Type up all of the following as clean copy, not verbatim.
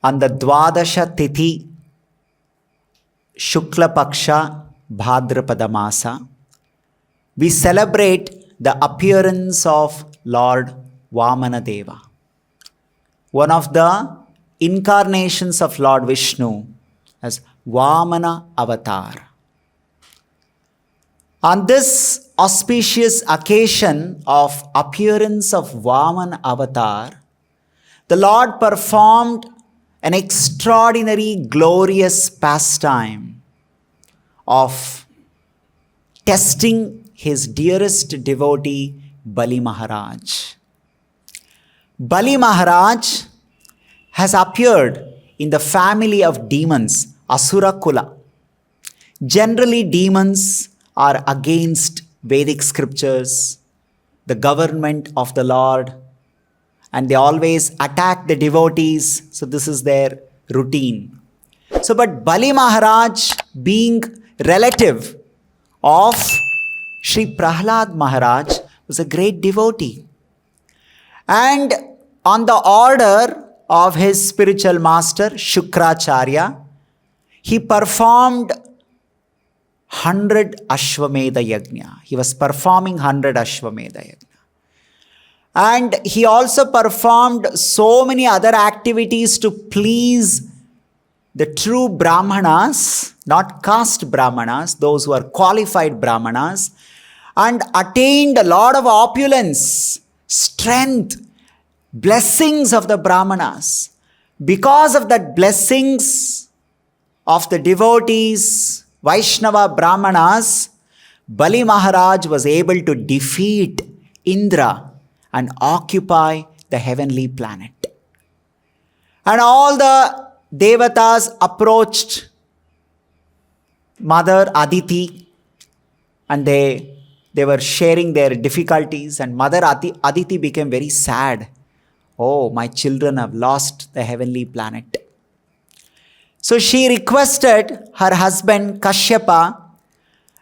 On the Dwadasha Tithi, Shukla Paksha, Bhadrapada Masa, we celebrate the appearance of Lord Vamana Deva, one of the incarnations of Lord Vishnu as Vamana Avatar. On this auspicious occasion of appearance of Vamana Avatar, the Lord performed an extraordinary, glorious pastime of testing his dearest devotee, Bali Maharaj. Bali Maharaj has appeared in the family of demons, Asura Kula. Generally, demons are against Vedic scriptures, the government of the Lord, and they always attack the devotees. So this is their routine. But Bali Maharaj, being relative of Sri Prahlad Maharaj, was a great devotee. And on the order of his spiritual master, Shukracharya, he performed 100 Ashwamedha Yajna. He was performing 100 Ashwamedha Yajna. And he also performed so many other activities to please the true Brahmanas, not caste Brahmanas, those who are qualified Brahmanas, and attained a lot of opulence, strength, blessings of the Brahmanas. Because of that blessings of the devotees, Vaishnava Brahmanas, Bali Maharaj was able to defeat Indra and occupy the heavenly planet. And all the devatas approached Mother Aditi, and they were sharing their difficulties, and Mother Aditi became very sad. Oh, my children have lost the heavenly planet. So she requested her husband Kashyapa,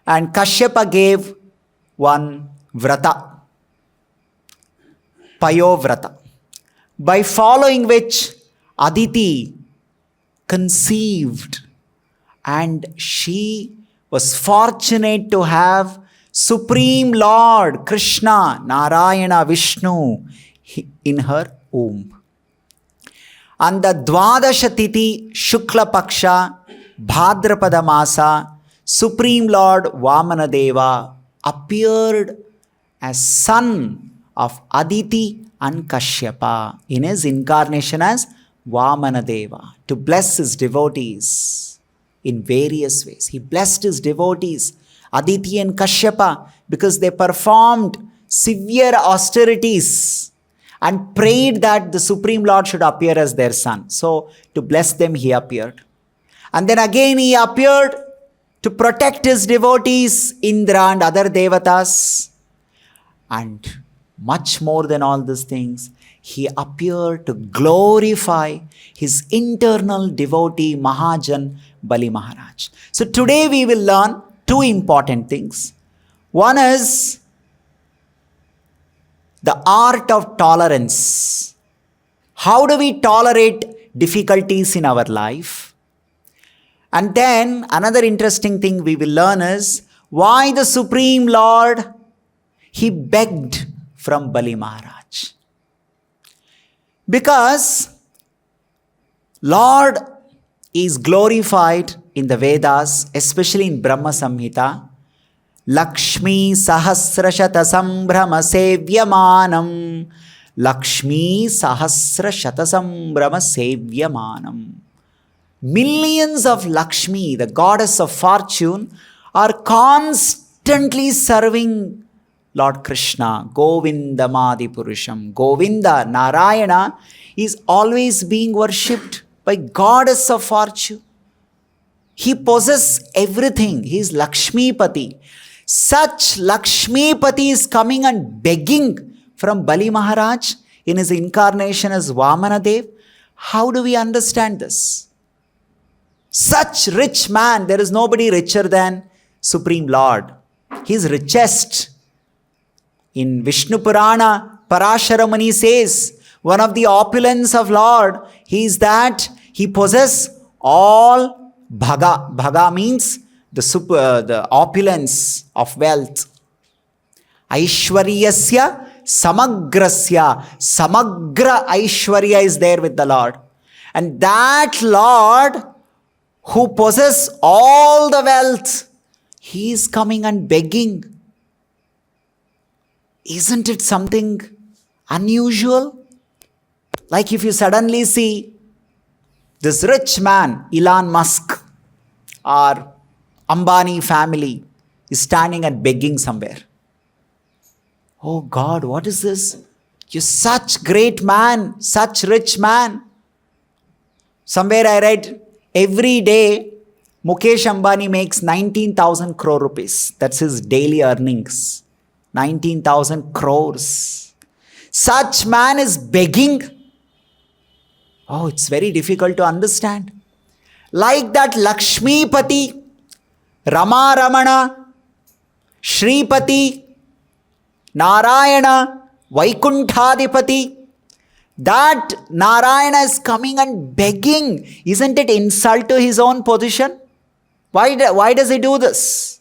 and Kashyapa gave one vrata, Payovrata, by following which Aditi conceived, and she was fortunate to have Supreme Lord Krishna, Narayana, Vishnu in her womb. On the Dwadasha Tithi, Shukla Paksha, Bhadrapada Masa, Supreme Lord Vamana Deva appeared as son of Aditi and Kashyapa in his incarnation as Vamana Deva to bless his devotees in various ways. He blessed his devotees, Aditi and Kashyapa, because they performed severe austerities and prayed that the Supreme Lord should appear as their son. So to bless them, he appeared. And then again he appeared to protect his devotees, Indra and other devatas. And much more than all these things, he appeared to glorify his internal devotee Mahajan, Bali Maharaj. So today we will learn two important things. One is the art of tolerance. How do we tolerate difficulties in our life? And then another interesting thing we will learn is why the Supreme Lord, he begged from Bali Maharaj. Because Lord is glorified in the Vedas, especially in Brahma Samhita. Lakshmi Sahasrashata Sambrahma Sevyamanam. Lakshmi Sahasrashata Sambrahma Sevyamanam. Millions of Lakshmi, the goddess of fortune, are constantly serving Lord Krishna, Govinda Madi Purusham. Govinda, Narayana, is always being worshipped by goddess of fortune. He possesses everything. He is Lakshmipati. Such Lakshmipati is coming and begging from Bali Maharaj in his incarnation as Vamana Dev. How do we understand this? Such rich man, there is nobody richer than Supreme Lord. He is richest. In Vishnu Purana, Parashara Muni says, one of the opulence of Lord is that he possesses all bhaga. Bhaga means the opulence of wealth. Aishwaryasya samagrasya. Samagra Aishwarya is there with the Lord. And that Lord who possesses all the wealth, he is coming and begging. Isn't it something unusual? Like if you suddenly see this rich man, Elon Musk or Ambani family is standing and begging somewhere. Oh God, what is this? You're such great man, such rich man. Somewhere I read, every day Mukesh Ambani makes 19,000 crore rupees. That's his daily earnings. 19,000 crores. Such man is begging. Oh, it's very difficult to understand. Like that Lakshmipati, Rama Ramana, Shripati, Narayana, Vaikunthadipati, that Narayana is coming and begging. Isn't it insult to his own position? Why does he do this?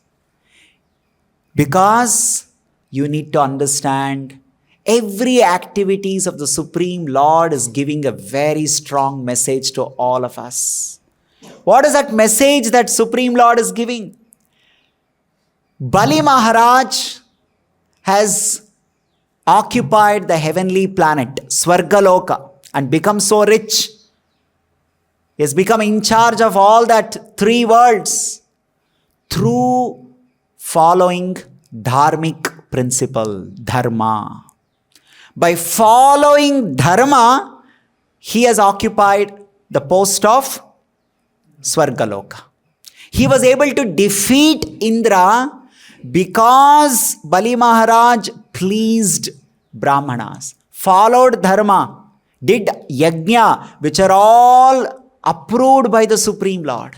Because you need to understand every activities of the Supreme Lord is giving a very strong message to all of us. What is that message that Supreme Lord is giving? Bali Maharaj has occupied the heavenly planet, Swargaloka, and become so rich. He has become in charge of all that 3 worlds through following dharmic principle, dharma. By following dharma, he has occupied the post of Swargaloka. He was able to defeat Indra because Bali Maharaj pleased Brahmanas, followed dharma, did yajna, which are all approved by the Supreme Lord.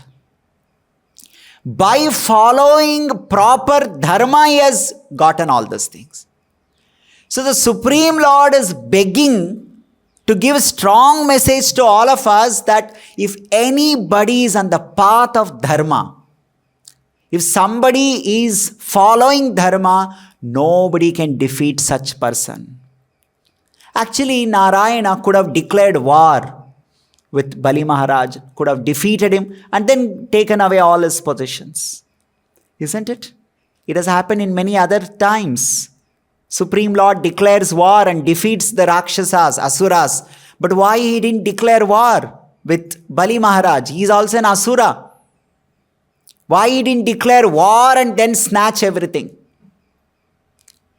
By following proper dharma, he has gotten all these things. So the Supreme Lord is begging to give a strong message to all of us that if anybody is on the path of dharma, if somebody is following dharma, nobody can defeat such person. Actually, Narayana could have declared war with Bali Maharaj, could have defeated him and then taken away all his possessions. Isn't it? It has happened in many other times. Supreme Lord declares war and defeats the Rakshasas, Asuras. But why he didn't declare war with Bali Maharaj? He is also an Asura. Why he didn't declare war and then snatch everything?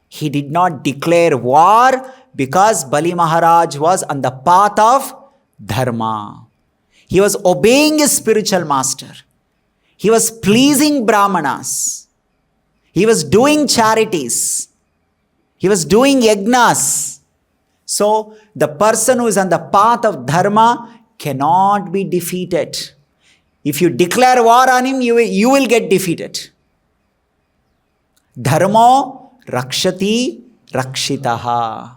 He did not declare war because Bali Maharaj was on the path of dharma. He was obeying his spiritual master. He was pleasing Brahmanas. He was doing charities. He was doing yajnas. So the person who is on the path of dharma cannot be defeated. If you declare war on him, you will get defeated. Dharma rakshati rakshitaha.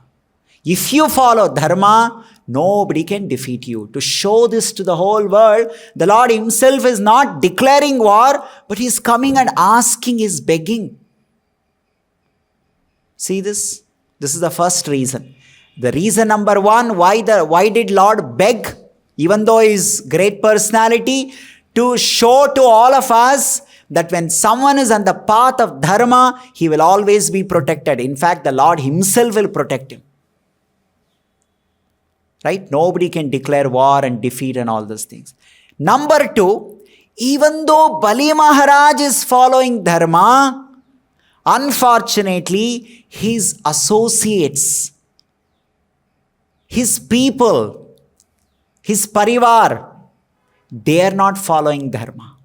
If you follow dharma, nobody can defeat you. To show this to the whole world, the Lord himself is not declaring war, but he is coming and asking, he is begging. See this? This is the first reason. The reason number 1, why did Lord beg, even though he is great personality, to show to all of us that when someone is on the path of dharma, he will always be protected. In fact, the Lord himself will protect him. Right? Nobody can declare war and defeat and all those things. Number 2, even though Bali Maharaj is following dharma, unfortunately, his associates, his people, his parivar, they are not following dharma.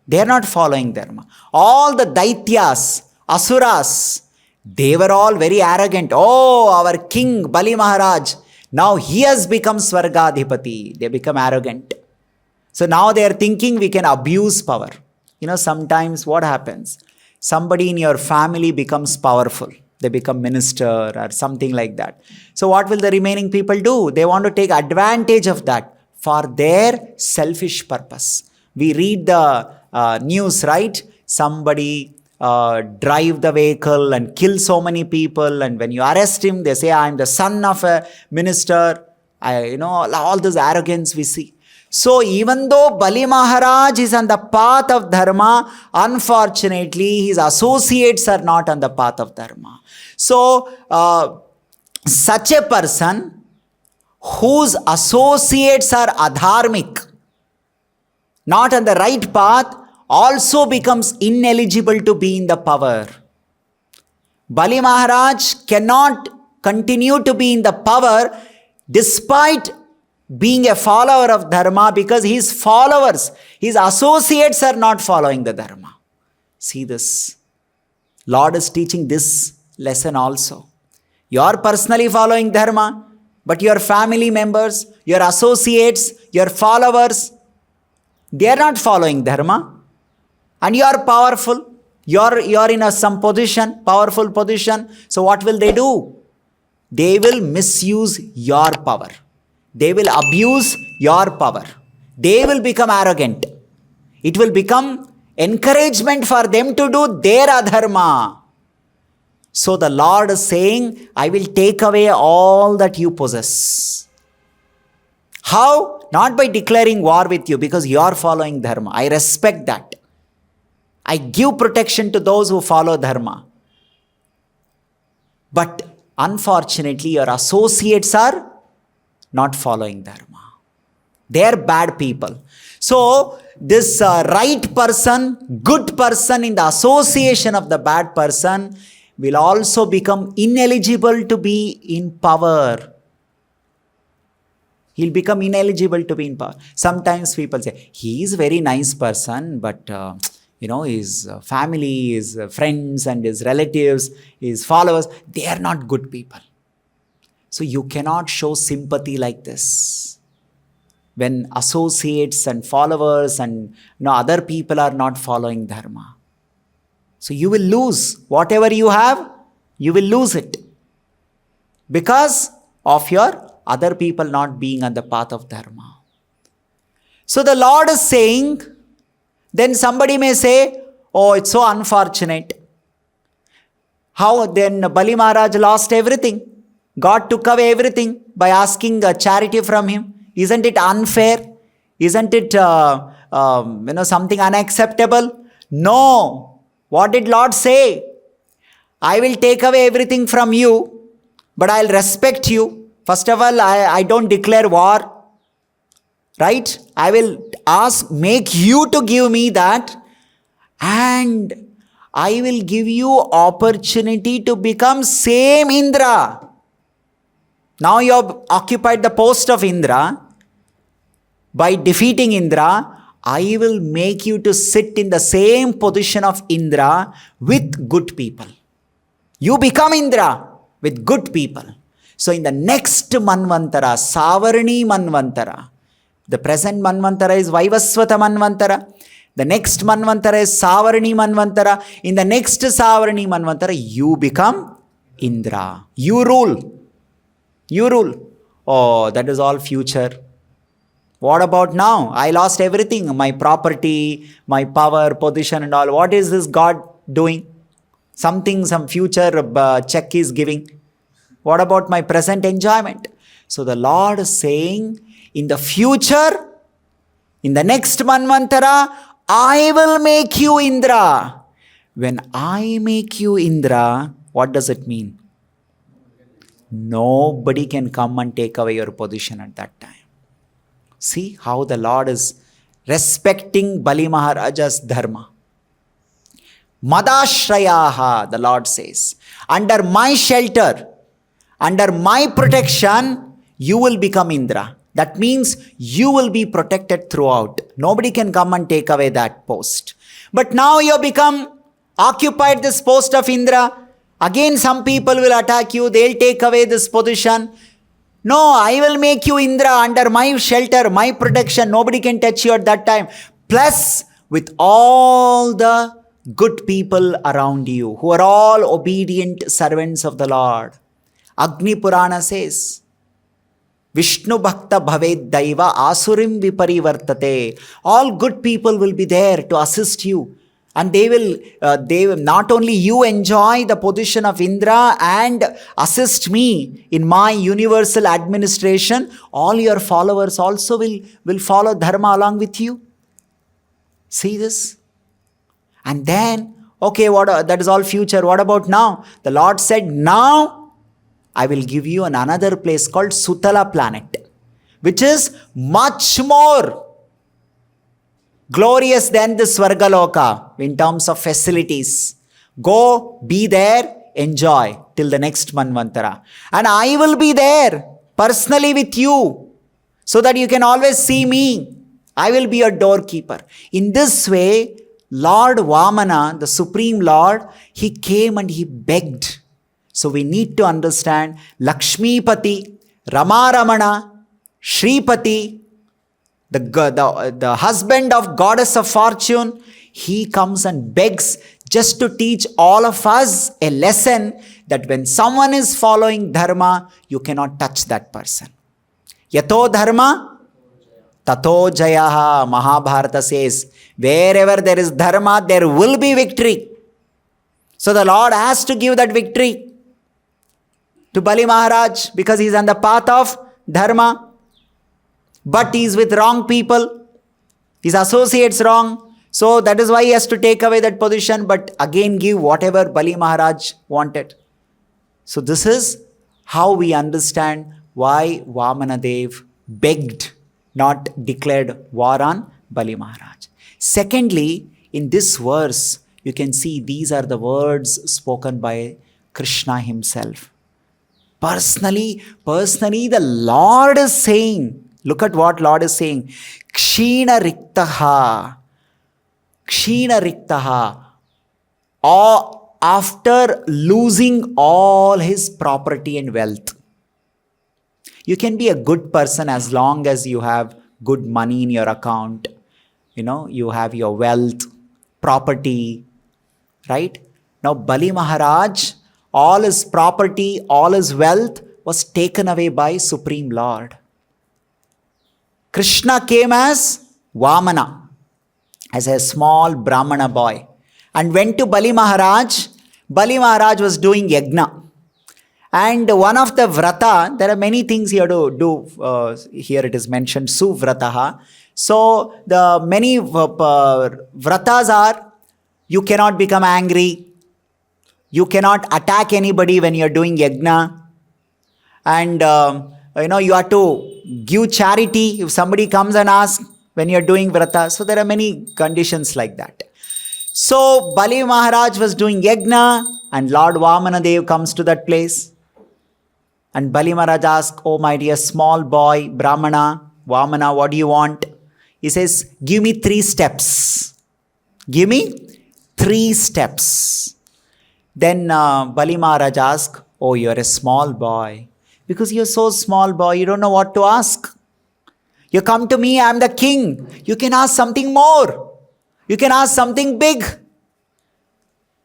They are not following dharma. All the daityas, asuras, they were all very arrogant. Oh, our king Bali Maharaj, now he has become Swargadhipati. They become arrogant. So now they are thinking we can abuse power. Sometimes what happens? Somebody in your family becomes powerful. They become minister or something like that. So what will the remaining people do? They want to take advantage of that. for their selfish purpose. We read the news, right? Somebody drive the vehicle and kill so many people, and when you arrest him, they say, I am the son of a minister. All this arrogance we see. So even though Bali Maharaj is on the path of dharma, unfortunately his associates are not on the path of dharma. So such a person whose associates are adharmic, not on the right path, also becomes ineligible to be in the power. Bali Maharaj cannot continue to be in the power despite being a follower of dharma, because his followers, his associates are not following the dharma. See this. Lord is teaching this lesson also. You are personally following dharma, but your family members, your associates, your followers, they are not following dharma. And you are powerful. You are in some position, powerful position. So what will they do? They will misuse your power. They will abuse your power. They will become arrogant. It will become encouragement for them to do their adharma. So the Lord is saying, I will take away all that you possess. How? Not by declaring war with you, because you are following dharma. I respect that. I give protection to those who follow dharma. But unfortunately, your associates are not following dharma. They are bad people. So this right person, good person in the association of the bad person will also become ineligible to be in power. He'll become ineligible to be in power. Sometimes people say, he is a very nice person, but his family, his friends and his relatives, his followers, they are not good people. So you cannot show sympathy like this. When associates and followers and other people are not following dharma. So you will lose. Whatever you have, you will lose it. Because of your other people not being on the path of dharma. So the Lord is saying, then somebody may say, oh, it's so unfortunate. How then Bali Maharaj lost everything? God took away everything by asking charity from him. Isn't it unfair? Isn't it something unacceptable? No. What did Lord say? I will take away everything from you, but I'll respect you. First of all, I don't declare war. Right? I will make you to give me that, and I will give you opportunity to become same Indra. Now you have occupied the post of Indra. By defeating Indra, I will make you to sit in the same position of Indra with good people. You become Indra with good people. So in the next Manvantara, Savarni Manvantara, the present Manvantara is Vaivasvata Manvantara. The next Manvantara is Savarni Manvantara. In the next Savarni Manvantara, you become Indra. You rule. You rule. Oh, that is all future. What about now? I lost everything. My property, my power, position and all. What is this God doing? Some future check is giving. What about my present enjoyment? So the Lord is saying, in the future, in the next Manvantara, I will make you Indra. When I make you Indra, what does it mean? Nobody can come and take away your position at that time. See how the Lord is respecting Bali Maharaja's dharma. Madashrayaha, the Lord says, under my shelter, under my protection, you will become Indra. That means you will be protected throughout. Nobody can come and take away that post. But now you have become occupied this post of Indra. Again some people will attack you. They'll take away this position. No, I will make you Indra under my shelter, my protection. Nobody can touch you at that time. Plus with all the good people around you who are all obedient servants of the Lord. Agni Purana says, Vishnu bhakta bhaved daiva asurim viparivartate. All good people will be there to assist you. And they will not only you enjoy the position of Indra and assist me in my universal administration, all your followers also will follow dharma along with you. See this? And then, okay, that is all future. What about now? The Lord said, now I will give you another place called Sutala planet, which is much more glorious than the Swargaloka in terms of facilities. Go, be there, enjoy till the next Manvantara. And I will be there personally with you so that you can always see me. I will be your doorkeeper. In this way, Lord Vamana, the Supreme Lord, he came and he begged. So we need to understand Lakshmipati, Ramaramana, Shripati, the husband of goddess of fortune, he comes and begs just to teach all of us a lesson that when someone is following dharma, you cannot touch that person. Yato dharma, tato jayaha. Mahabharata says, wherever there is dharma, there will be victory. So the Lord has to give that victory to Bali Maharaj because he is on the path of dharma. But he is with wrong people. His associates wrong. So that is why he has to take away that position, but again give whatever Bali Maharaj wanted. So this is how we understand why Vamana Dev begged, not declared war on Bali Maharaj. Secondly, in this verse, you can see these are the words spoken by Krishna himself. Personally, the Lord is saying, look at what Lord is saying. Kshina riktaha. Kshina riktaha. After losing all his property and wealth. You can be a good person as long as you have good money in your account. You have your wealth, property, right? Now Bali Maharaj, all his property, all his wealth was taken away by Supreme Lord. Krishna came as Vamana, as a small Brahmana boy, and went to Bali Maharaj. Bali Maharaj was doing yajna. And one of the vrata, there are many things here to do. Here it is mentioned, suvrataha. So the many vratas are, you cannot become angry. You cannot attack anybody when you are doing yajna. And you have to give charity if somebody comes and asks when you are doing vrata. So there are many conditions like that. So Bali Maharaj was doing yajna and Lord Vamana Dev comes to that place. And Bali Maharaj asks, oh my dear small boy, Brahmana, Vamana, what do you want? He says, give me 3 steps. Give me 3 steps. Then Bali Maharaj asks, oh, you're a small boy. Because you're so small boy, you don't know what to ask. You come to me, I'm the king. You can ask something more. You can ask something big.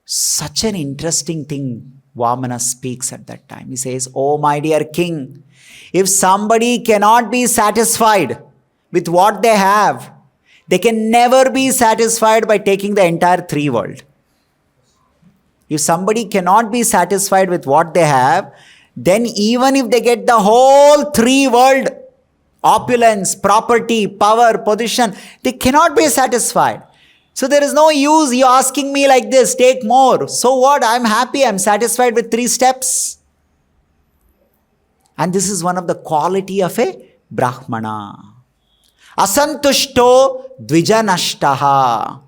Such an interesting thing Vamana speaks at that time. He says, oh my dear king, if somebody cannot be satisfied with what they have, they can never be satisfied by taking the entire 3 world. If somebody cannot be satisfied with what they have, then even if they get the whole 3 world, opulence, property, power, position, they cannot be satisfied. So there is no use you asking me like this, take more. So what? I'm happy, I'm satisfied with 3 steps. And this is one of the quality of a Brahmana. Asantushto dvijanashtaha.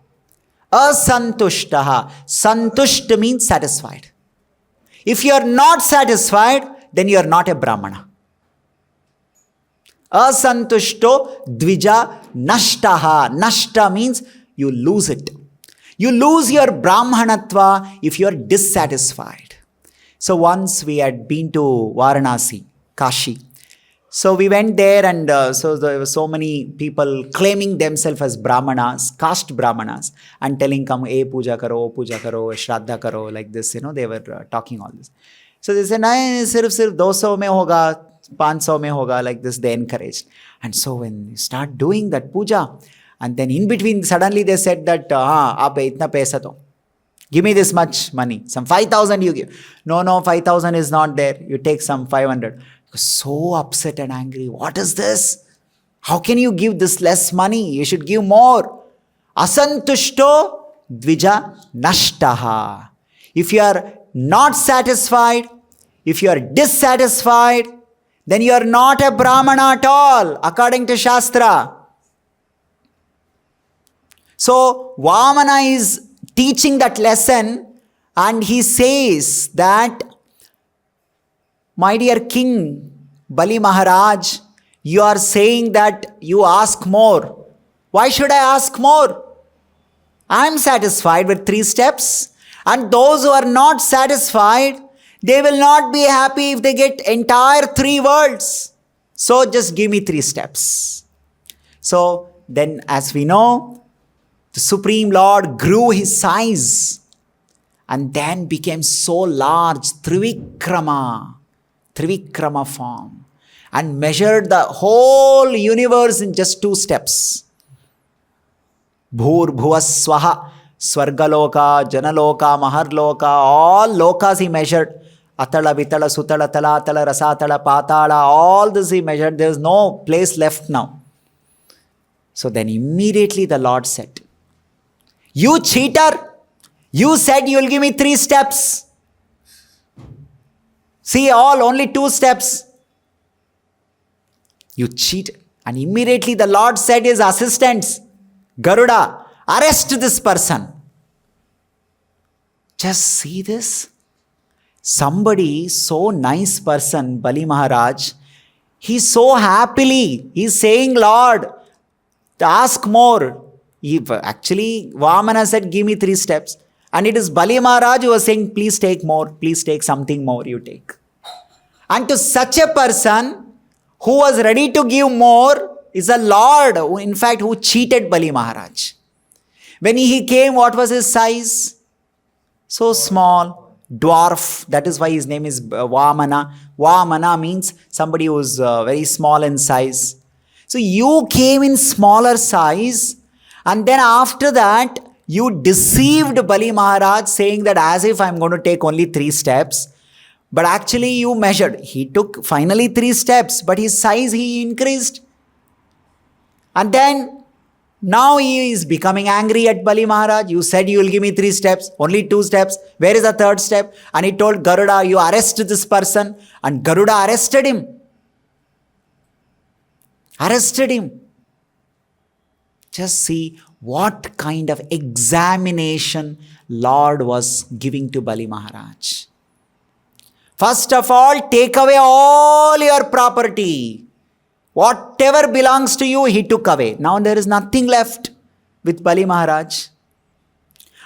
Asantushtaha. Santusht means satisfied. If you are not satisfied, then you are not a Brahmana. Asantushto dvija nashtaha. Nashta means you lose it. You lose your Brahmanatva if you are dissatisfied. So once we had been to Varanasi, Kashi. So we went there and so there were so many people claiming themselves as Brahmanas, caste Brahmanas, and telling, come, puja karo, shraddha karo, like this, they were talking all this. So they said, nahin, sirf 200 mein hoga, 500 mein hoga, like this, they encouraged. And so when you start doing that puja, and then in between, suddenly they said that, ab itna paisa do. Give me this much money. Some 5,000 you give. No, 5,000 is not there. You take some 500. So upset and angry. What is this? How can you give this less money? You should give more. Asantushto dvija nashtaha. If you are not satisfied, if you are dissatisfied, then you are not a Brahmana at all, according to Shastra. So, Vamana is teaching that lesson, and he says that, my dear king, Bali Maharaj, you are saying that you ask more. Why should I ask more? I am satisfied with 3 steps, and those who are not satisfied, they will not be happy if they get entire 3 worlds. So just give me 3 steps. So then, as we know, the Supreme Lord grew his size and then became so large, Trivikrama form, and measured the whole universe in just 2 steps. Bhur Bhuvas Swaha, Swargaloka, Janaloka, Maharloka, all lokas he measured. Atala, Vitala, Sutala, Talatala, Rasatala, Patala, all this he measured. There is no place left now. So then immediately the Lord said, you cheater, you said you will give me 3 steps. See, only 2 steps. You cheated. And immediately the Lord said his assistants, Garuda, arrest this person. Just see this. Somebody, so nice person, Bali Maharaj, he's so happily, he's saying, Lord, ask more. Actually, Vamana said, give me 3 steps. And it is Bali Maharaj who was saying, please take more, please take something more, you take. And to such a person who was ready to give more is a Lord, who cheated Bali Maharaj. When he came, what was his size? So small, dwarf. That is why his name is Vamana. Vamana means somebody who is very small in size. So you came in smaller size, and then after that, you deceived Bali Maharaj, saying that as if I'm going to take only 3 steps. But actually you measured. He took finally 3 steps, but his size he increased. And then now he is becoming angry at Bali Maharaj. You said you will give me 3 steps, only 2 steps. Where is the 3rd step? And he told Garuda, you arrest this person. And Garuda arrested him. Just see what kind of examination Lord was giving to Bali Maharaj. First of all, take away all your property. Whatever belongs to you, he took away. Now there is nothing left with Bali Maharaj.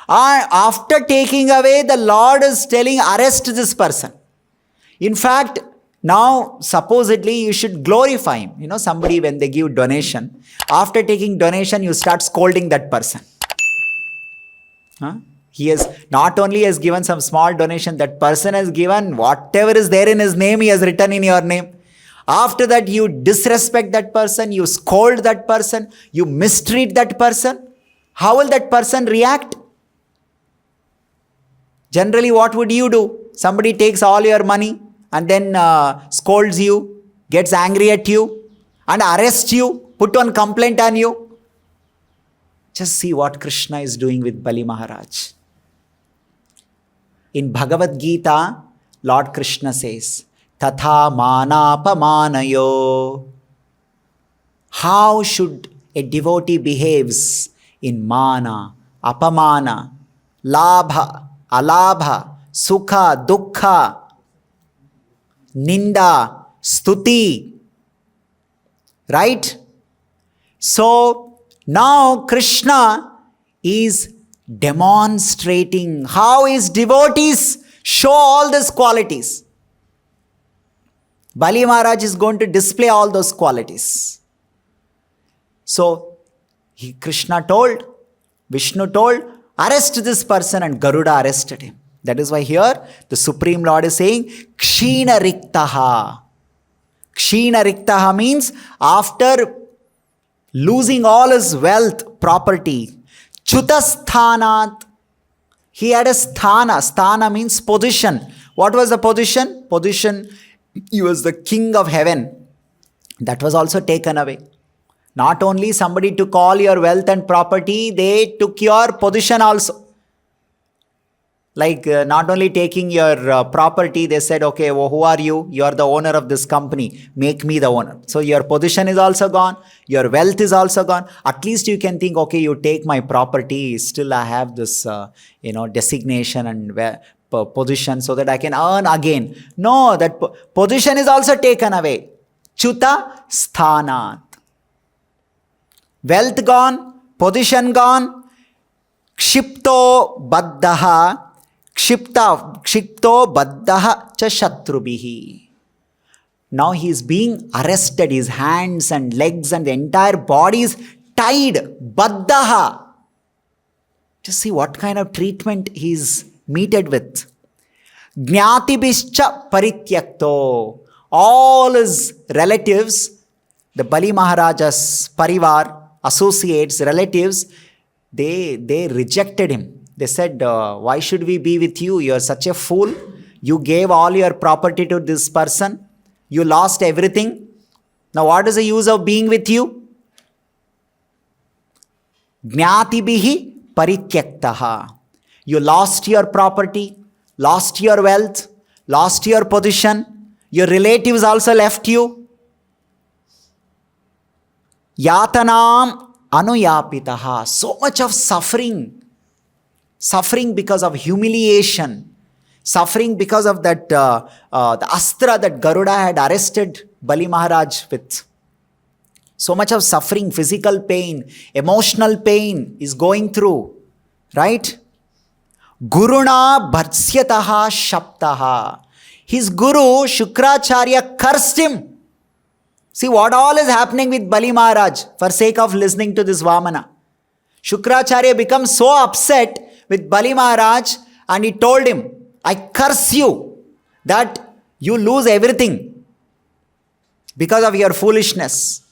After taking away, the Lord is telling, arrest this person. In fact, now supposedly you should glorify him. Somebody, when they give donation, after taking donation, you start scolding that person. He has not only has given some small donation, that person has given whatever is there in his name, he has written in your name. After that, you disrespect that person, you scold that person, you mistreat that person. How will that person react? Generally, what would you do? Somebody takes all your money and then scolds you, gets angry at you and arrests you, put one complaint on you. Just see what Krishna is doing with Bali Maharaj. In Bhagavad Gita, Lord Krishna says, Tatha manapamanayo. How should a devotee behaves in mana, apamana, labha, alabha, sukha, dukkha, ninda, stuti. Right? So now Krishna is demonstrating how his devotees show all these qualities. Bali Maharaj is going to display all those qualities. So Krishna told, Vishnu told, arrest this person, and Garuda arrested him. That is why here the Supreme Lord is saying, Kshina Riktaha. Kshina riktaha means after losing all his wealth, property. Chutasthanat. He had a sthana. Sthana means position. What was the position? Position, he was the king of heaven. That was also taken away. Not only somebody took all your wealth and property, they took your position also. Like not only taking your property, they said, okay, well, who are you? You are the owner of this company. Make me the owner. So your position is also gone. Your wealth is also gone. At least you can think, okay, you take my property. Still I have this, designation and position so that I can earn again. No, that position is also taken away. Chuta sthanat. Wealth gone, position gone. Kshipto baddaha. Kshipto baddaha cha shatrubihi. Now he is being arrested. His hands and legs and the entire body is tied. Baddaha. Just see what kind of treatment he is meted with. Jnatibhischa parityakto. All his relatives, the Bali Maharaja's parivar, associates, relatives, they rejected him. They said, why should we be with you? You are such a fool. You gave all your property to this person. You lost everything. Now what is the use of being with you? Jnatibihi parityaktaha. You lost your property, lost your wealth, lost your position. Your relatives also left you. Yatanam anuyapitaha. So much of suffering. Suffering because of humiliation. Suffering because of that the astra that Garuda had arrested Bali Maharaj with. So much of suffering, physical pain, emotional pain is going through. Right? Guruna bhatsyataha shaptaha. His guru, Shukracharya, cursed him. See what all is happening with Bali Maharaj for sake of listening to this Vamana. Shukracharya becomes so upset with Bali Maharaj and he told him, I curse you that you lose everything because of your foolishness.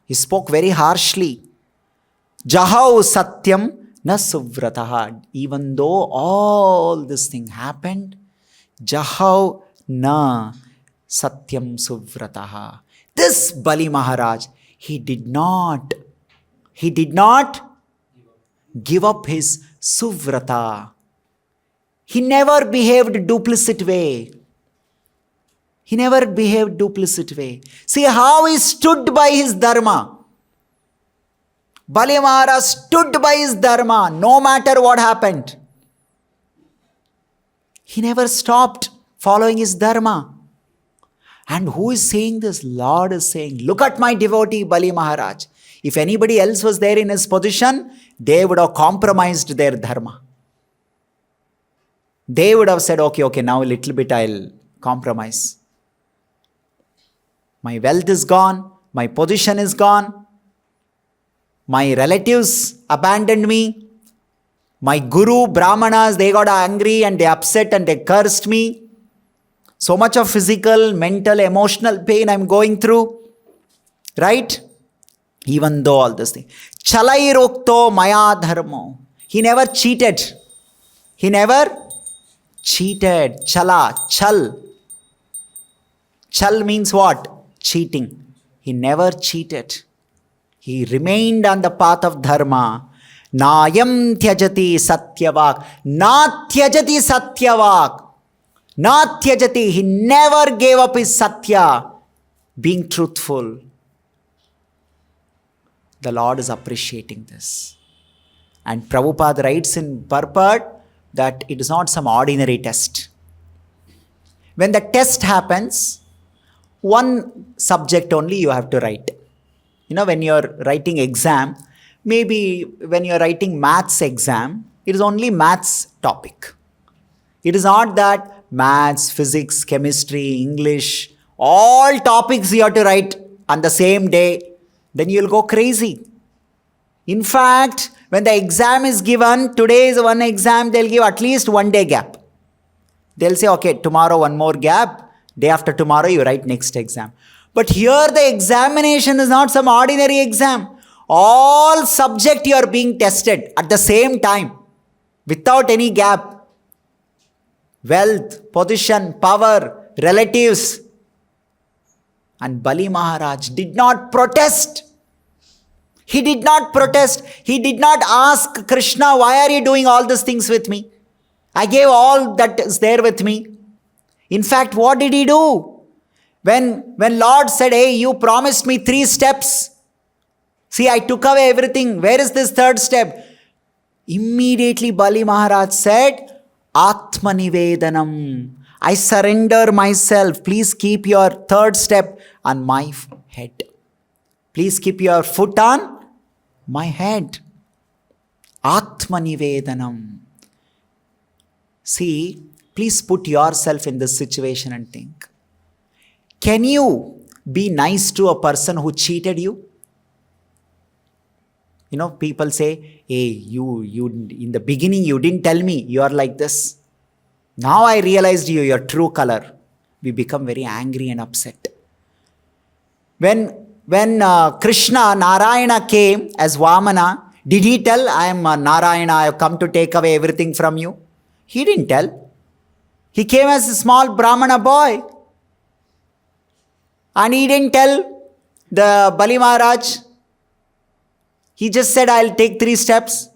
He spoke very harshly. Jahau satyam na suvrataha. Even though all this thing happened, Jahau na satyam suvrataha. This Bali Maharaj, he did not give up his suvrata. He never behaved duplicit way. He never behaved duplicit way. See how he stood by his dharma. Bali Maharaj stood by his dharma no matter what happened. He never stopped following his dharma. And who is saying this? Lord is saying, look at my devotee Bali Maharaj. If anybody else was there in his position, they would have compromised their dharma. They would have said, okay, now a little bit I'll compromise. My wealth is gone. My position is gone. My relatives abandoned me. My guru, Brahmanas, they got angry and they upset and they cursed me. So much of physical, mental, emotional pain I'm going through. Right? Even though all this thing. Chalai rokto maya dharmo. He never cheated. He never cheated. Chala, chal. Chal means what? Cheating. He never cheated. He remained on the path of dharma. Nayam tyajati satyavak. Na tyajati satyavak. Na tyajati. He never gave up his satya. Being truthful. The Lord is appreciating this. And Prabhupada writes in purport that it is not some ordinary test. When the test happens, one subject only you have to write. When you're writing exam, maybe when you're writing maths exam, it is only maths topic. It is not that maths, physics, chemistry, English, all topics you have to write on the same day. Then you'll go crazy. In fact, when the exam is given, today is one exam, they'll give at least 1 day gap. They'll say, okay, tomorrow one more gap, day after tomorrow you write next exam. But here the examination is not some ordinary exam. All subject you are being tested at the same time, without any gap. Wealth, position, power, relatives. And Bali Maharaj did not protest. He did not protest. He did not ask Krishna, why are you doing all these things with me? I gave all that is there with me. In fact, what did he do? When Lord said, hey, you promised me 3 steps. See, I took away everything. Where is this 3rd step? Immediately Bali Maharaj said, Atmanivedanam. I surrender myself. Please keep your 3rd step on my head. Please keep your foot on my head. Atmanivedanam. See, please put yourself in this situation and think. Can you be nice to a person who cheated you? You know, people say, hey, you in the beginning you didn't tell me you are like this. Now I realized your true color. We become very angry and upset. When Krishna, Narayana came as Vamana, did he tell, I am Narayana, I have come to take away everything from you? He didn't tell. He came as a small Brahmana boy. And he didn't tell the Bali Maharaj. He just said, I'll take 3 steps.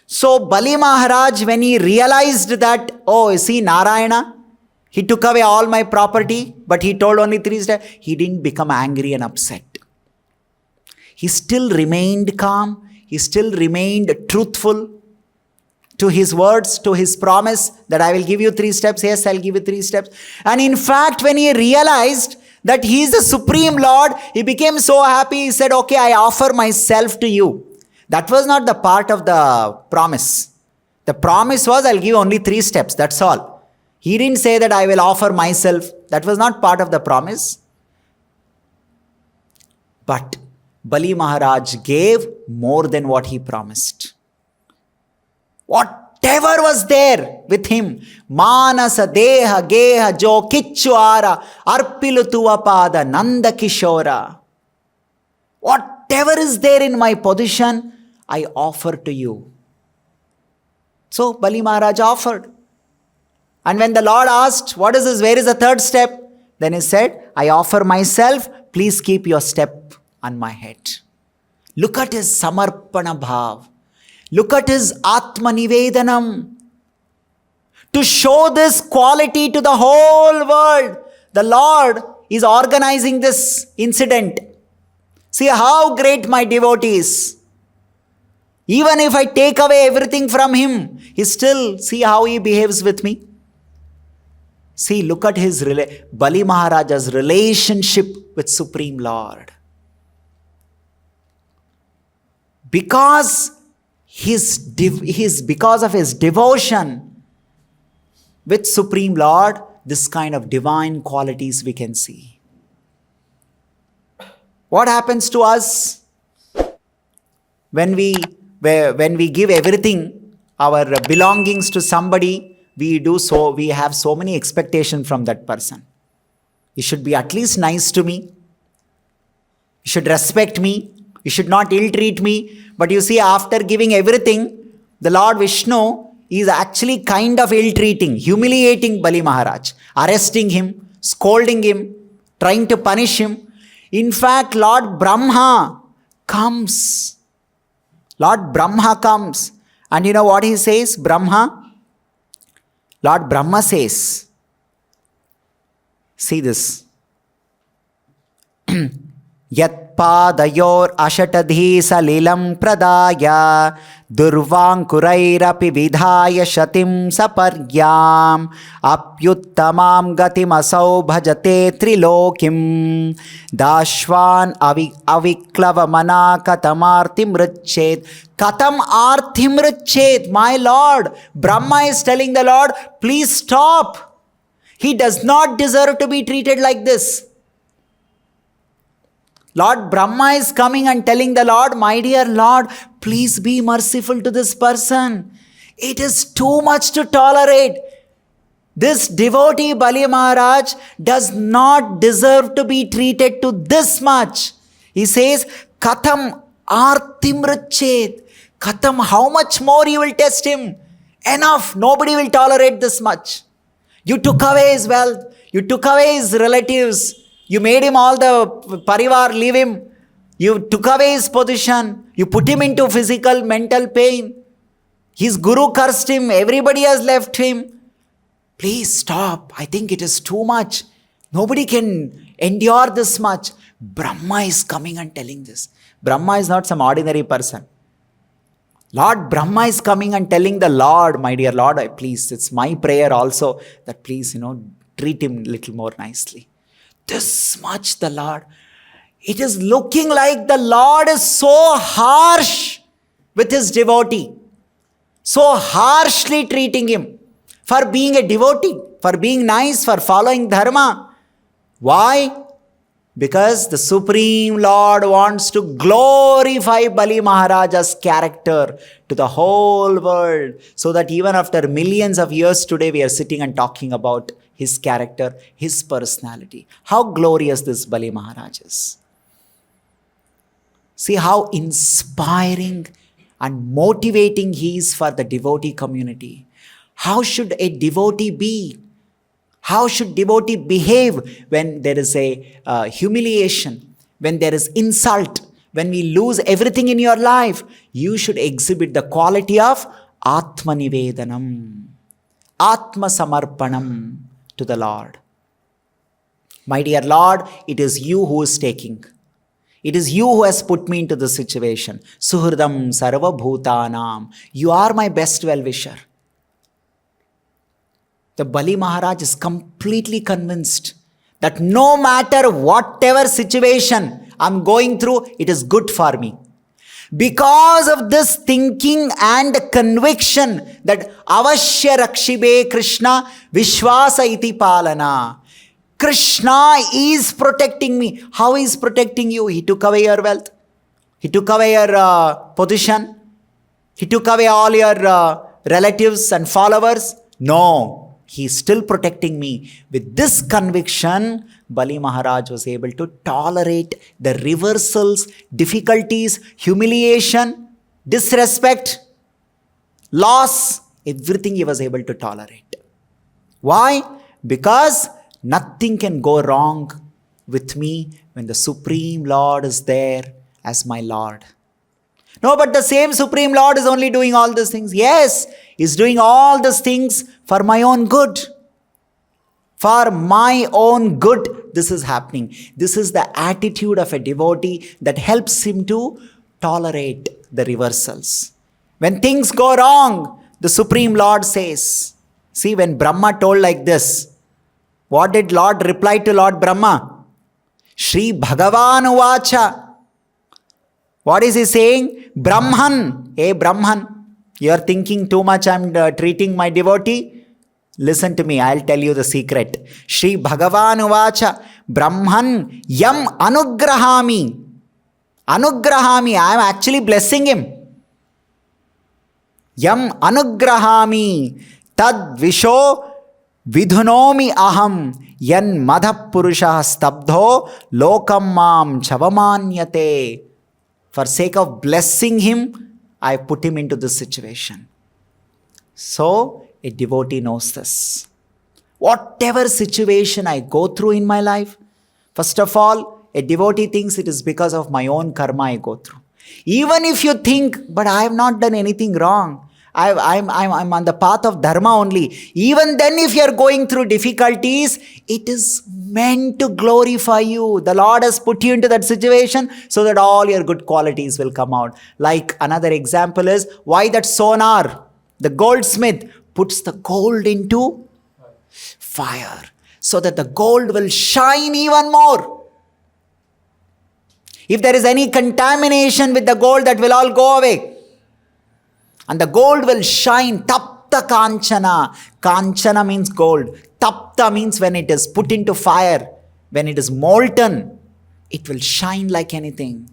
So Bali Maharaj, when he realized that, oh, see, Narayana, he took away all my property, but he told only 3 steps, he didn't become angry and upset. He still remained calm. He still remained truthful to his words, to his promise that I will give you 3 steps. Yes, I'll give you 3 steps. And in fact, when he realized that he is the Supreme Lord, he became so happy. He said, okay, I offer myself to you. That was not the part of the promise. The promise was, I'll give only 3 steps. That's all. He didn't say that I will offer myself. That was not part of the promise. But Bali Maharaj gave more than what he promised. Whatever was there with him, Manasa, Deha, Geha, Jo, Kichuara, Arpilutuvapada, Nanda Kishora. Whatever is there in my possession, I offer to you. So Bali Maharaj offered. And when the Lord asked, what is this? Where is the 3rd step? Then he said, I offer myself. Please keep your step on my head. Look at his Samarpana Bhav. Look at his Atmanivedanam. To show this quality to the whole world, the Lord is organizing this incident. See how great my devotee is. Even if I take away everything from him, he still, see how he behaves with me. See, look at his Bali Maharaja's relationship with Supreme Lord. Because of his devotion with Supreme Lord, this kind of divine qualities we can see. What happens to us when we give everything, our belongings to somebody? We have so many expectations from that person. You should be at least nice to me. You should respect me. You should not ill-treat me. But you see, after giving everything, the Lord Vishnu is actually kind of ill-treating, humiliating Bali Maharaj, arresting him, scolding him, trying to punish him. In fact, Lord Brahma comes. Lord Brahma comes. And you know what he says, Brahma? Lord Brahma says, see this. Yat padayor ashatadhi salilam pradaya durvankurairapi vidhaya shatim saparyam apyuttamam gatim asau bhajate trilokim dashvan aviklava mana katamartim richet. Katam arthim richet. My Lord, Brahma is telling the Lord, please stop. He does not deserve to be treated like this. Lord Brahma is coming and telling the Lord, my dear Lord, please be merciful to this person. It is too much to tolerate. This devotee Bali Maharaj does not deserve to be treated to this much. He says, Katham artim rachet. Katham, how much more you will test him? Enough, nobody will tolerate this much. You took away his wealth, you took away his relatives, you made him all the parivar leave him, you took away his position, you put him into physical, mental pain. His guru cursed him, everybody has left him. Please stop, I think it is too much. Nobody can endure this much. Brahma is coming and telling this. Brahma is not some ordinary person. Lord Brahma is coming and telling the Lord, my dear Lord, please, it's my prayer also that please, treat him a little more nicely. This much the Lord. It is looking like the Lord is so harsh with his devotee. So harshly treating him for being a devotee, for being nice, for following dharma. Why? Because the Supreme Lord wants to glorify Bali Maharaja's character to the whole world, so that even after millions of years today, we are sitting and talking about his character, his personality. How glorious this Bali Maharaj is. See how inspiring and motivating he is for the devotee community. How should a devotee be? How should devotee behave when there is a humiliation, when there is insult, when we lose everything in your life? You should exhibit the quality of Atma Nivedanam, Atma Samarpanam to the Lord. My dear Lord, it is you who is taking. It is you who has put me into this situation. Suhridam Sarva Bhutanam. You are my best well-wisher. The Bali Maharaj is completely convinced that no matter whatever situation I'm going through, it is good for me. Because of this thinking and conviction that Avashya Rakshibe Krishna Vishwasa iti Palana. Krishna is protecting me. How is protecting you? He took away your wealth. He took away your position. He took away all your relatives and followers. No. He is still protecting me. With this conviction, Bali Maharaj was able to tolerate the reversals, difficulties, humiliation, disrespect, loss, everything he was able to tolerate. Why? Because nothing can go wrong with me when the Supreme Lord is there as my Lord. No, but the same Supreme Lord is only doing all these things. Yes, He's doing all these things for my own good. For my own good, this is happening. This is the attitude of a devotee that helps him to tolerate the reversals. When things go wrong, the Supreme Lord says, see, when Brahma told like this, what did Lord reply to Lord Brahma? Shri Bhagavan Uvacha. What is he saying? Brahman. Hey Brahman, you are thinking too much I'm treating my devotee. Listen to me, I'll tell you the secret. Shri Bhagavan Uvacha. Brahman yam anugrahami. Anugrahami, I am actually blessing him. Yam anugrahami. Tad visho vidhunomi aham. Yan madha purusha stabdho lokam mam chavamanyate. For sake of blessing him, I put him into this situation. So, a devotee knows this. Whatever situation I go through in my life, first of all, a devotee thinks it is because of my own karma I go through. Even if you think, but I have not done anything wrong. I'm on the path of dharma only. Even then, if you are going through difficulties, it is meant to glorify you. The Lord has put you into that situation so that all your good qualities will come out. Like another example is why that sonar, the goldsmith, puts the gold into fire so that the gold will shine even more. If there is any contamination with the gold, that will all go away. And the gold will shine. Tapta kanchana. Kanchana means gold. Tapta means when it is put into fire, when it is molten, it will shine like anything.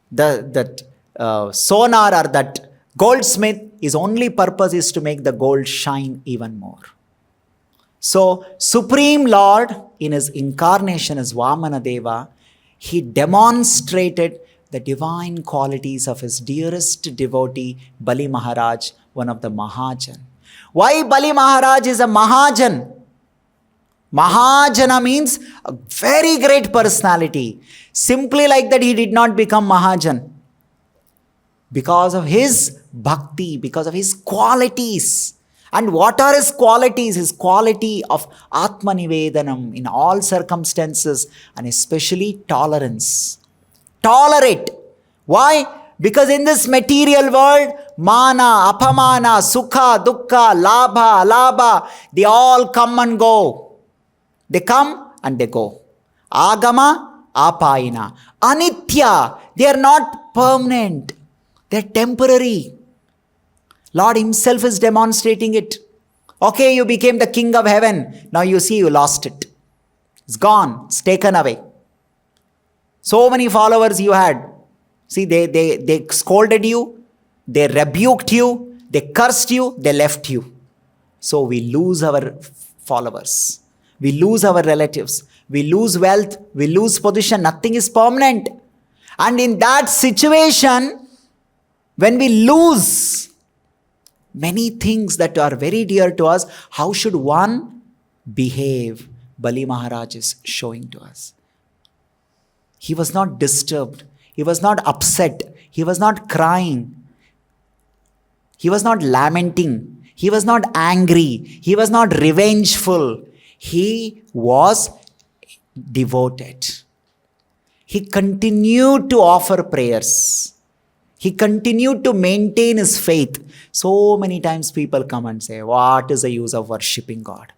That sonar or that goldsmith his only purpose is to make the gold shine even more. So, Supreme Lord, in his incarnation as Vamana Deva, he demonstrated the divine qualities of his dearest devotee, Bali Maharaj, one of the Mahajan. Why Bali Maharaj is a Mahajan? Mahajana means a very great personality. Simply like that, he did not become Mahajan. Because of his bhakti, because of his qualities. And what are his qualities? His quality of Atmanivedanam in all circumstances, and especially tolerance. Tolerate. Why? Because in this material world, mana, apamana, sukha, dukkha, labha, alabha, they all come and go. They come and they go. Agama, apayina. Anitya, they are not permanent. They are temporary. Lord himself is demonstrating it. Okay, you became the king of heaven. Now you see you lost it. It's gone. It's taken away. So many followers you had. See, they scolded you. They rebuked you. They cursed you. They left you. So we lose our followers. We lose our relatives. We lose wealth. We lose position. Nothing is permanent. And in that situation, when we lose many things that are very dear to us, how should one behave? Bali Maharaj is showing to us. He was not disturbed. He was not upset. He was not crying. He was not lamenting. He was not angry. He was not revengeful. He was devoted. He continued to offer prayers. He continued to maintain his faith. So many times people come and say, what is the use of worshipping God?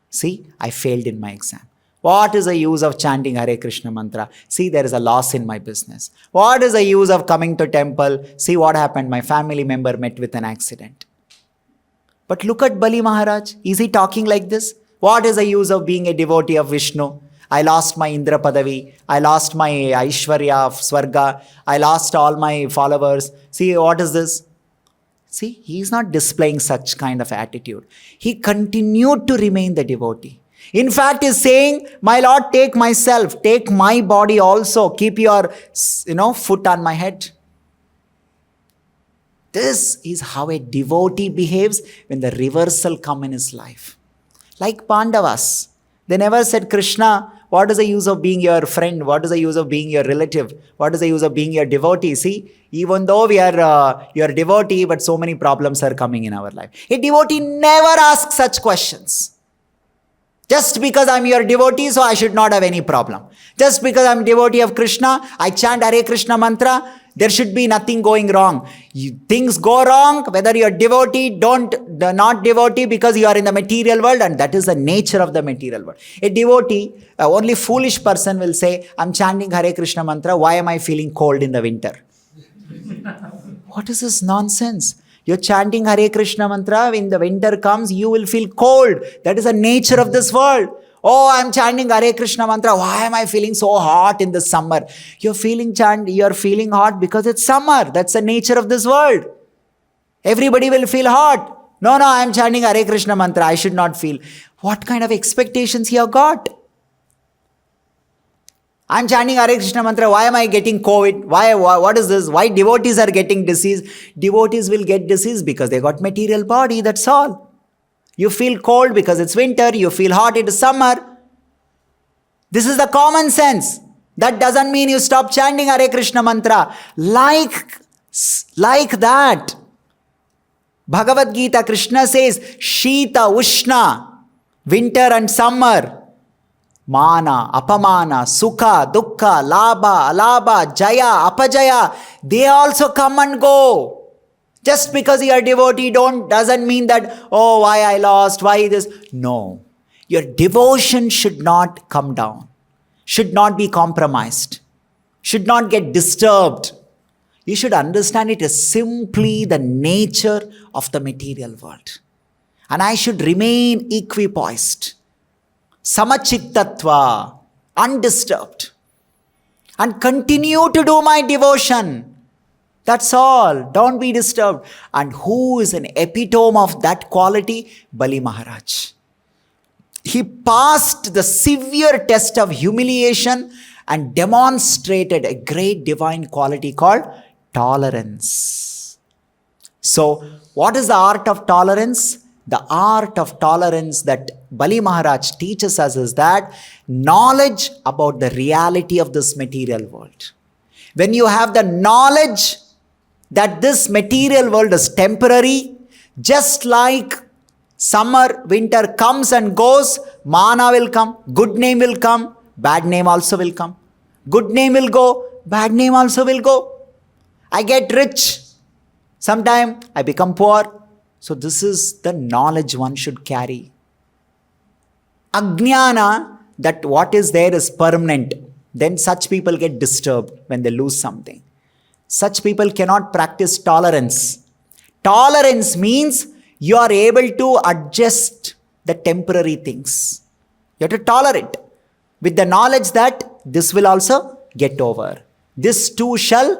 See, I failed in my exam. What is the use of chanting Hare Krishna mantra? See, there is a loss in my business. What is the use of coming to temple? See what happened. My family member met with an accident. But look at Bali Maharaj. Is he talking like this? What is the use of being a devotee of Vishnu? I lost my Indra Padavi. I lost my Aishwarya of Swarga. I lost all my followers. See, what is this? See, he is not displaying such kind of attitude. He continued to remain the devotee. In fact, he is saying, my Lord, take myself, take my body also. Keep your, foot on my head. This is how a devotee behaves when the reversal comes in his life. Like Pandavas. They never said, Krishna, what is the use of being your friend? What is the use of being your relative? What is the use of being your devotee? See, even though we are your devotee, but so many problems are coming in our life. A devotee never asks such questions. Just because I'm your devotee, so I should not have any problem. Just because I'm devotee of Krishna, I chant Hare Krishna mantra, there should be nothing going wrong. Things go wrong, whether you're devotee, not devotee, because you are in the material world, and that is the nature of the material world. A devotee, only foolish person will say, I'm chanting Hare Krishna mantra, why am I feeling cold in the winter? What is this nonsense? You're chanting Hare Krishna mantra, when the winter comes, you will feel cold. That is the nature of this world. Oh, I'm chanting Hare Krishna mantra. Why am I feeling so hot in the summer? You're feeling hot because it's summer. That's the nature of this world. Everybody will feel hot. No, I'm chanting Hare Krishna mantra. I should not feel. What kind of expectations you have got? I'm chanting Hare Krishna mantra. Why am I getting COVID? What is this? Why devotees are getting disease? Devotees will get disease because they got material body. That's all. You feel cold because it's winter. You feel hot, it is summer. This is the common sense. That doesn't mean you stop chanting Hare Krishna mantra. Like that. Bhagavad Gita, Krishna says, Shita, Ushna, winter and summer. Mana, apamana, sukha, dukkha, labha, alabha, jaya, apajaya. They also come and go. Just because you are devotee doesn't mean that, oh, why I lost, why this. No. Your devotion should not come down. Should not be compromised. Should not get disturbed. You should understand it as simply the nature of the material world. And I should remain equipoised. Samachittatva, undisturbed. And continue to do my devotion. That's all. Don't be disturbed. And who is an epitome of that quality? Bali Maharaj. He passed the severe test of humiliation and demonstrated a great divine quality called tolerance. So, what is the art of tolerance? The art of tolerance that Bali Maharaj teaches us is that knowledge about the reality of this material world. When you have the knowledge that this material world is temporary, just like summer, winter comes and goes, mana will come, good name will come, bad name also will come. Good name will go, bad name also will go. I get rich, sometime I become poor. So this is the knowledge one should carry. Ajnana, that what is there is permanent. Then such people get disturbed when they lose something. Such people cannot practice tolerance. Tolerance means you are able to adjust the temporary things. You have to tolerate with the knowledge that this will also get over. This too shall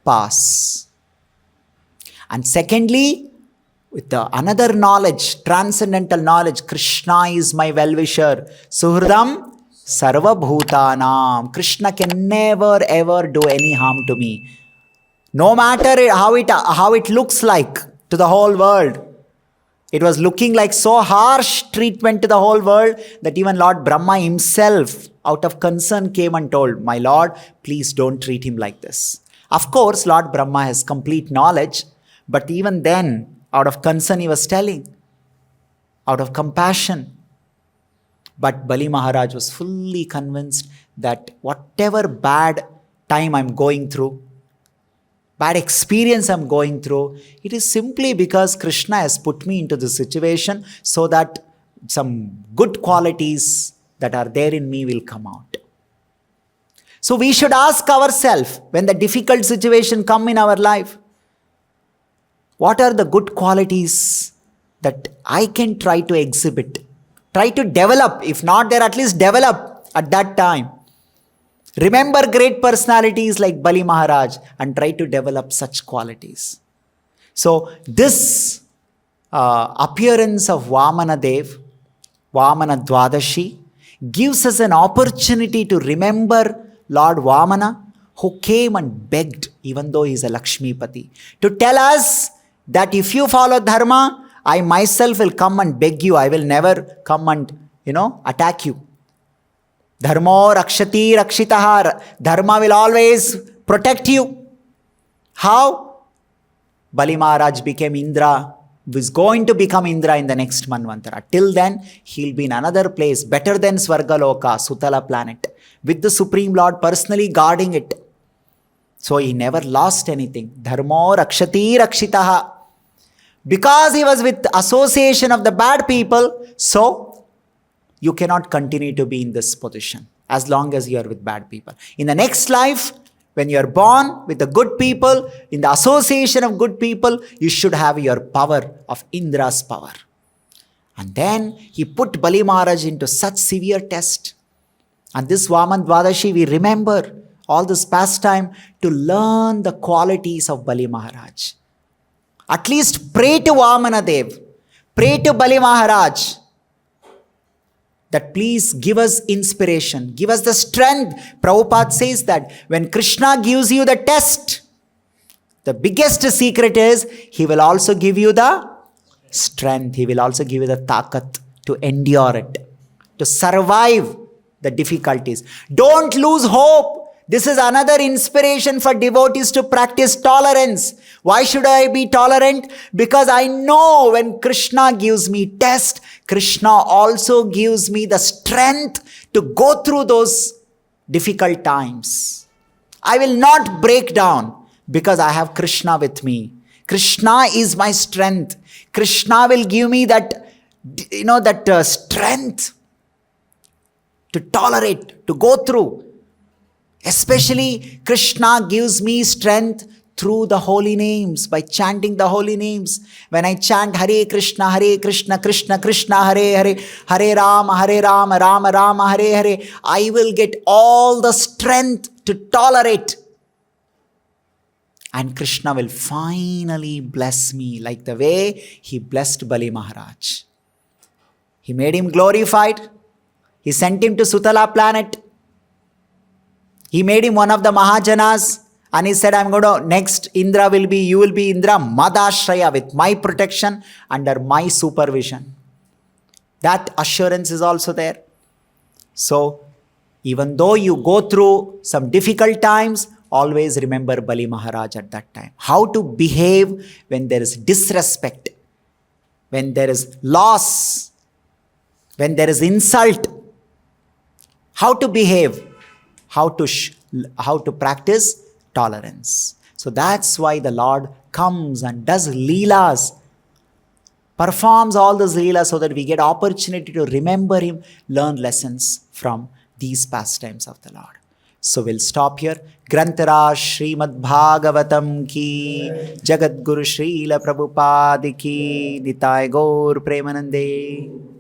pass. And secondly, with another knowledge, transcendental knowledge, Krishna is my well-wisher. Suhridam sarva bhutanam. Krishna can never ever do any harm to me. No matter how it looks like to the whole world. It was looking like so harsh treatment to the whole world that even Lord Brahma himself, out of concern, came and told, my Lord, please don't treat him like this. Of course, Lord Brahma has complete knowledge, but even then, out of concern, he was telling, out of compassion. But Bali Maharaj was fully convinced that whatever bad time I'm going through, bad experience I'm going through, it is simply because Krishna has put me into this situation so that some good qualities that are there in me will come out. So we should ask ourselves, when the difficult situation come in our life, what are the good qualities that I can try to exhibit? Try to develop. If not there, at least develop at that time. Remember great personalities like Bali Maharaj and try to develop such qualities. So this appearance of Vamana Dev, Vamana Dwadashi, gives us an opportunity to remember Lord Vamana, who came and begged, even though he is a Lakshmipati, to tell us that if you follow dharma, I myself will come and beg you. I will never come and, attack you. Dharmo rakshati rakshitaha. Dharma will always protect you. How? Bali Maharaj became Indra, was going to become Indra in the next Manvantara. Till then, he'll be in another place, better than Swargaloka, Sutala planet, with the Supreme Lord personally guarding it. So he never lost anything. Dharmo rakshati rakshitaha. Because he was with association of the bad people, so you cannot continue to be in this position as long as you are with bad people. In the next life, when you are born with the good people, in the association of good people, you should have your power of Indra's power. And then he put Bali Maharaj into such severe test. And this Vamana Dwadashi, we remember all this pastime to learn the qualities of Bali Maharaj. At least pray to Vamana Dev, pray to Bali Maharaj, that please give us inspiration, give us the strength. Prabhupada says that when Krishna gives you the test, the biggest secret is he will also give you the strength. He will also give you the takat to endure it, to survive the difficulties. Don't lose hope. This is another inspiration for devotees to practice tolerance. Why should I be tolerant? Because I know when Krishna gives me test, Krishna also gives me the strength to go through those difficult times. I will not break down because I have Krishna with me. Krishna is my strength. Krishna will give me that, strength to tolerate, to go through. Especially Krishna gives me strength through the holy names, by chanting the holy names. When I chant Hare Krishna, Krishna Krishna, Hare Hare, Hare Rama, Rama Rama, Hare Hare, I will get all the strength to tolerate. And Krishna will finally bless me like the way he blessed Bali Maharaj. He made him glorified. He sent him to Sutala planet. He made him one of the Mahajanas. And he said, I'm going to, next Indra will be, you will be Indra Madashraya with my protection, under my supervision. That assurance is also there. So, even though you go through some difficult times, always remember Bali Maharaj at that time. How to behave when there is disrespect, when there is loss, when there is insult. How to behave, how to practice tolerance. So that's why the Lord comes and does leelas, performs all those leelas so that we get opportunity to remember him, learn lessons from these pastimes of the Lord. So we'll stop here. Grantaraj Srimad Bhagavatam ki, Jagat Guru Srila Prabhupada ki, Nitai Gaur Premanande.